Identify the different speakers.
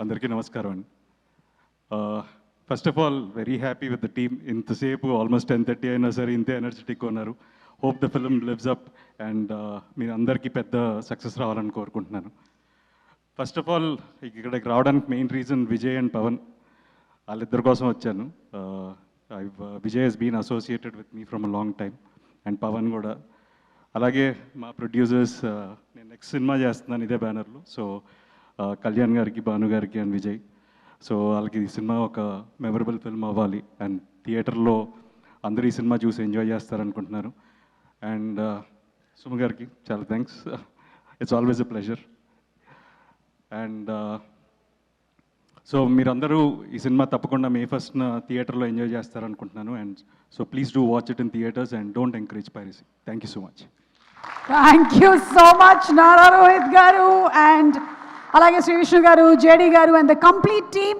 Speaker 1: అందరికీ నమస్కారం అండి. First of all very happy with the team. ఇంతసేపు ఆల్మోస్ట్ 10:30 అయినా సరే ఇంతే ఎనర్జెటిక్ ఉన్నారు. Hope the film lives up and మీరు అందరికీ పెద్ద సక్సెస్ రావాలని కోరుకుంటున్నాను. ఫస్ట్ ఆఫ్ ఆల్ ఇక్కడికి రావడానికి main reason Vijay and Pavan, వాళ్ళిద్దరి కోసం వచ్చాను. Vijay has been associated with me from a long time and Pavan కూడా. అలాగే మా ప్రొడ్యూసర్స్, నేను నెక్స్ట్ సినిమా చేస్తున్నాను ఇదే బ్యానర్లో. సో కళ్యాణ్ గారికి, భాను గారికి అండ్ విజయ్, సో వాళ్ళకి ఈ సినిమా ఒక మెమరబుల్ ఫిల్మ్ అవ్వాలి అండ్ థియేటర్లో అందరూ ఈ సినిమా చూసి ఎంజాయ్ చేస్తారనుకుంటున్నారు. అండ్ సుమ గారికి చాలా thanks, it's always a pleasure. And so మీరందరూ ఈ సినిమా తప్పకుండా May 1st థియేటర్లో ఎంజాయ్ చేస్తారనుకుంటున్నాను. And so please do watch it in theatres and don't encourage piracy. Thank you so much.
Speaker 2: Thank you so much Nara Rohit గారు and అలాగే శ్రీ విష్ణు గారు, JD గారు and the complete team.